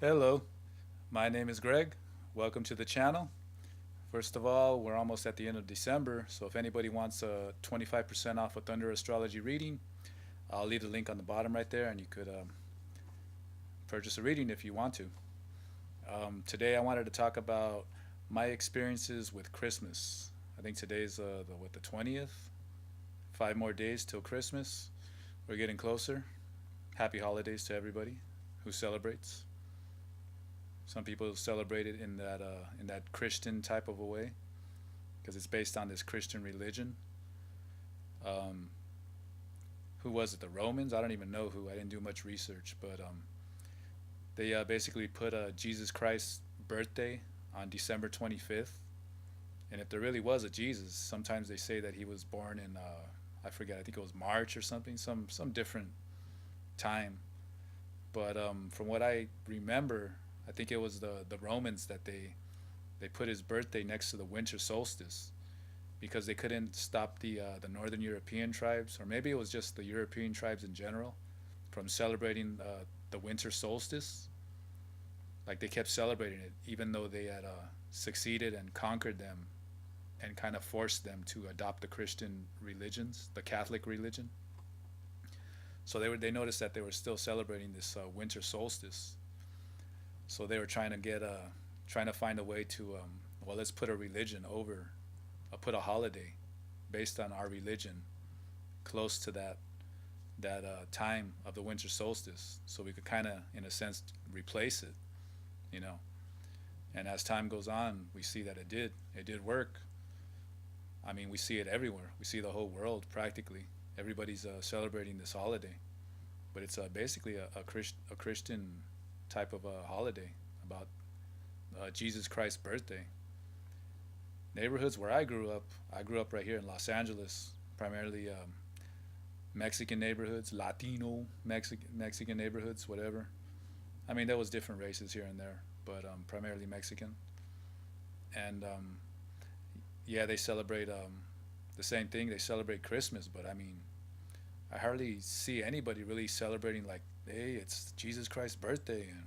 Hello, my name is Greg. Welcome to the channel. First of all, we're almost at the end of December, so if anybody wants a 25% off a Thunder Astrology reading, I'll leave the link on the bottom right there and you could purchase a reading if you want to. Today I wanted to talk about my experiences with Christmas. I think today's the 20th. 5 more days till Christmas. We're getting closer. Happy holidays to everybody who celebrates. Some people celebrate it in that Christian type of a way because it's based on this Christian religion. Um, who was it? The Romans? I don't even know who. I didn't do much research, but they basically put Jesus Christ's birthday on December 25th. And if there really was a Jesus, sometimes they say that he was born in I forget. I think it was March or something, some different time. But from what I remember, I think it was the Romans that they put his birthday next to the winter solstice because they couldn't stop the Northern European tribes, or maybe it was just the European tribes in general, from celebrating the winter solstice. Like they kept celebrating it, even though they had succeeded and conquered them, and kind of forced them to adopt the Christian religions, the Catholic religion. So they noticed that they were still celebrating this winter solstice. So they were trying to find a way to well, let's put a religion over, put a holiday based on our religion close to that time of the winter solstice, so we could kind of, in a sense, replace it, you know. And as time goes on, we see that it did work. I mean, we see it everywhere. We see the whole world practically. Everybody's celebrating this holiday, but it's basically a Christian type of a holiday about Jesus Christ's birthday. Neighborhoods where I grew up right here in Los Angeles, primarily Mexican neighborhoods, Latino Mexican neighborhoods, whatever. I mean, there was different races here and there, but primarily Mexican. And yeah, they celebrate the same thing. They celebrate Christmas, but I mean, I hardly see anybody really celebrating like, hey, it's Jesus Christ's birthday and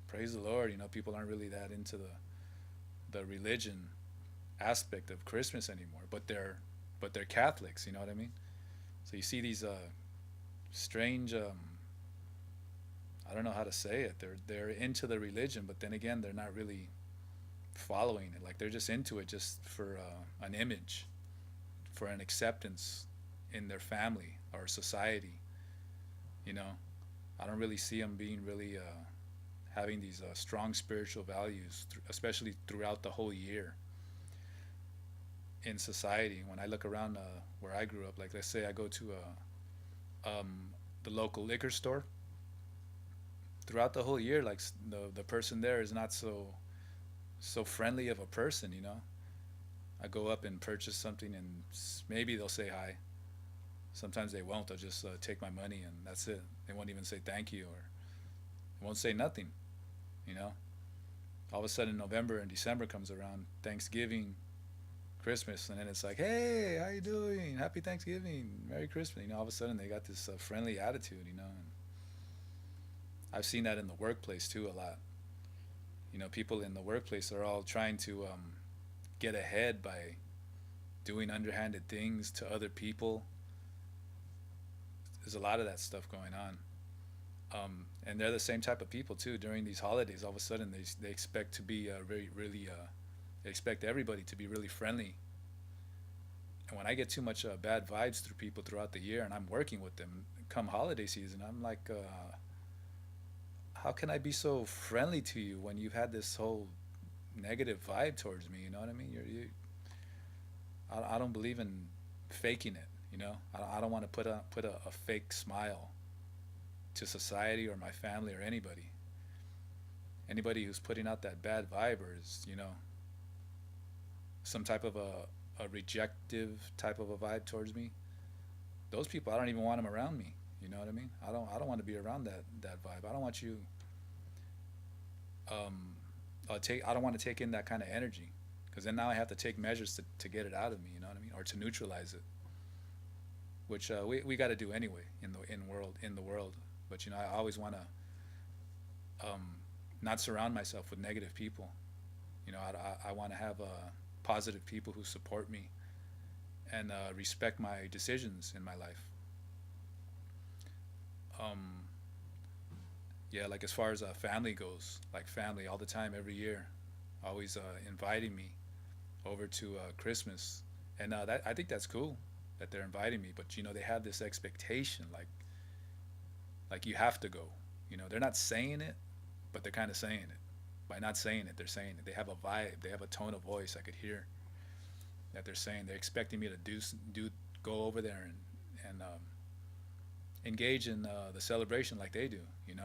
praise the Lord. You know, people aren't really that into the religion aspect of Christmas anymore. But they're Catholics. You know what I mean? So you see these strange. I don't know how to say it. They're into the religion, but then again, they're not really following it. Like they're just into it just for an image, for an acceptance in their family or society. You know, I don't really see them being really having these strong spiritual values, especially throughout the whole year in society. When I look around where I grew up, like let's say I go to the local liquor store, throughout the whole year, like the person there is not so friendly of a person. You know, I go up and purchase something, and maybe they'll say hi. Sometimes they won't. They'll just take my money, and that's it. They won't even say thank you, or they won't say nothing. You know, all of a sudden November and December comes around, Thanksgiving, Christmas, and then it's like, hey, how you doing? Happy Thanksgiving, Merry Christmas. You know, all of a sudden they got this friendly attitude. You know, and I've seen that in the workplace too a lot. You know, people in the workplace are all trying to get ahead by doing underhanded things to other people. There's a lot of that stuff going on. And they're the same type of people too. During these holidays, all of a sudden they expect to be really they expect everybody to be really friendly. And when I get too much bad vibes through people throughout the year, and I'm working with them, come holiday season, I'm like, how can I be so friendly to you when you've had this whole negative vibe towards me? You know what I mean? I don't believe in faking it. You know, I don't want to put a fake smile to society or my family or anybody. Anybody who's putting out that bad vibe or is, you know, some type of a rejective type of a vibe towards me, those people I don't even want them around me. You know what I mean? I don't want to be around that vibe. I don't want you take I don't want to take in that kind of energy because then now I have to take measures to get it out of me. You know what I mean? Or to neutralize it, which we got to do anyway in the world. But you know, I always want to not surround myself with negative people. I want to have positive people who support me and respect my decisions in my life. Um, yeah, like as far as family goes, like family all the time, every year, always inviting me over to Christmas, and that I think that's cool that they're inviting me. But they have this expectation, like you have to go. They're not saying it, but they're kind of saying it. By not saying it, they're saying it. They have a vibe, they have a tone of voice I could hear that they're saying. They're expecting me to do go over there and engage in the celebration like they do.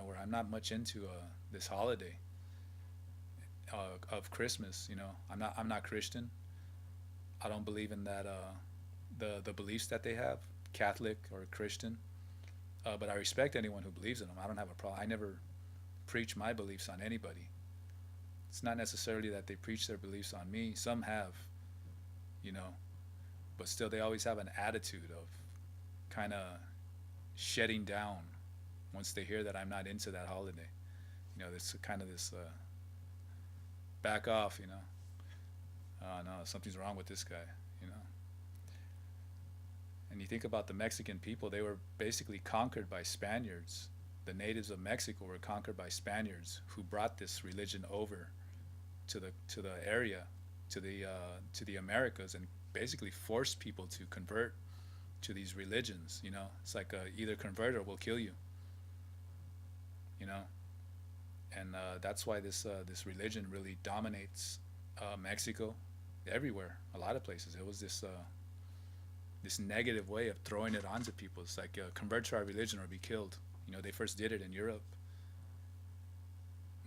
Where I'm not much into this holiday of Christmas. I'm not Christian. I don't believe in that the beliefs that they have, Catholic or Christian. But I respect anyone who believes in them. I don't have a problem. I never preach my beliefs on anybody. It's not necessarily that they preach their beliefs on me. Some have, you know, but still they always have an attitude of kind of shedding down once they hear that I'm not into that holiday. This kind of this back off. Oh no, something's wrong with this guy. You know. And you think about the Mexican people, they were basically conquered by Spaniards. The natives of Mexico were conquered by Spaniards who brought this religion over to the area, to the Americas, and basically forced people to convert to these religions. It's like either convert or we'll kill you. You know, and that's why this religion really dominates Mexico, everywhere, a lot of places. It was this negative way of throwing it onto people. It's like convert to our religion or be killed. They first did it in Europe.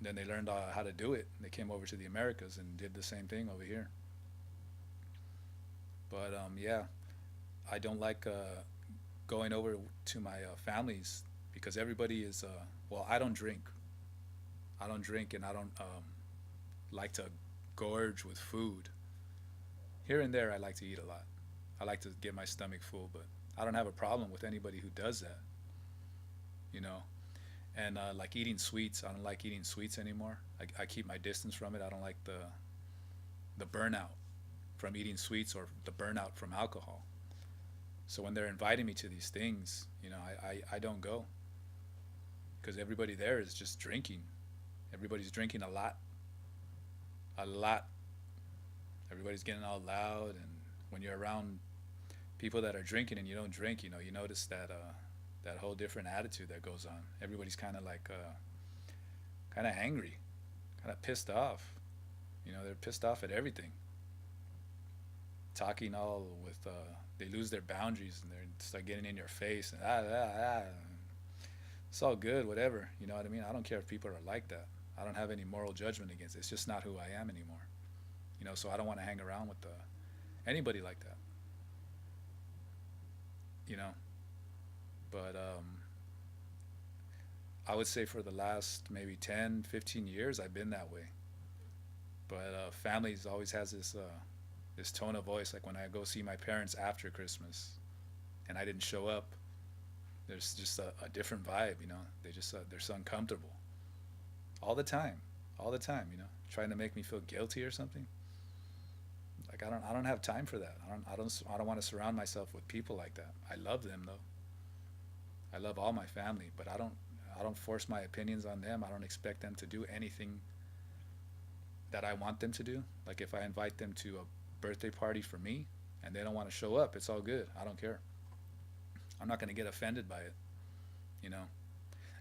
Then they learned how to do it. They came over to the Americas and did the same thing over here. But yeah, I don't like going over to my families because everybody is. Well, I don't drink. I don't drink, and I don't like to gorge with food. Here and there, I like to eat a lot. I like to get my stomach full, but I don't have a problem with anybody who does that. You know, and like eating sweets, I don't like eating sweets anymore. I keep my distance from it. I don't like the burnout from eating sweets or the burnout from alcohol. So when they're inviting me to these things, I don't go because everybody there is just drinking. Everybody's drinking a lot, a lot. Everybody's getting all loud, and when you're around people that are drinking and you don't drink, you notice that whole different attitude that goes on. Everybody's kind of like kind of angry, kind of pissed off. They're pissed off at everything. Talking all with they lose their boundaries and they start getting in your face and It's all good, whatever. You know what I mean? I don't care if people are like that. I don't have any moral judgment against it. It's just not who I am anymore. So I don't want to hang around with anybody like that. You know. But I would say for the last maybe 10, 15 years, I've been that way. But families always has this tone of voice. Like when I go see my parents after Christmas, and I didn't show up, there's just a different vibe. They just they're so uncomfortable all the time. Trying to make me feel guilty or something. Like I don't have time for that. I don't want to surround myself with people like that. I love them though. I love all my family, but I don't force my opinions on them. I don't expect them to do anything that I want them to do. Like if I invite them to a birthday party for me and they don't want to show up, it's all good. I don't care. I'm not going to get offended by it. You know,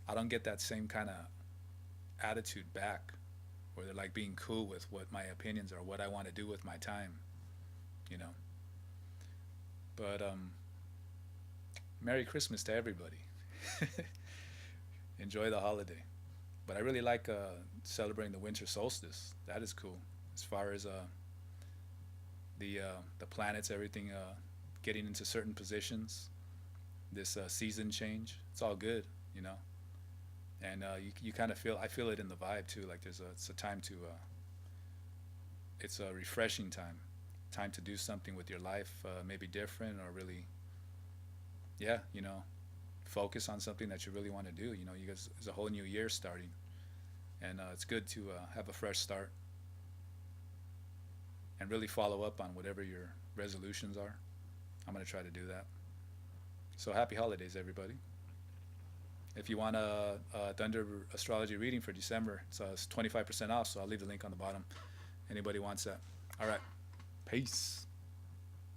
I don't get that same kind of attitude back where they're like being cool with what my opinions are, what I want to do with my time, you know. But Merry Christmas to everybody. Enjoy the holiday. But I really like celebrating the winter solstice. That is cool. As far as the planets, everything getting into certain positions, this season change, it's all good, And you kind of I feel it in the vibe too. Like it's a time to, it's a refreshing time to do something with your life, maybe different or really, yeah, focus on something that you really want to do. You guys, there's a whole new year starting. and it's good to have a fresh start and really follow up on whatever your resolutions are. I'm going to try to do that. So happy holidays, everybody. If you want a Thunder Astrology reading for December, it's 25% off, so I'll leave the link on the bottom. Anybody wants that. All right. Peace.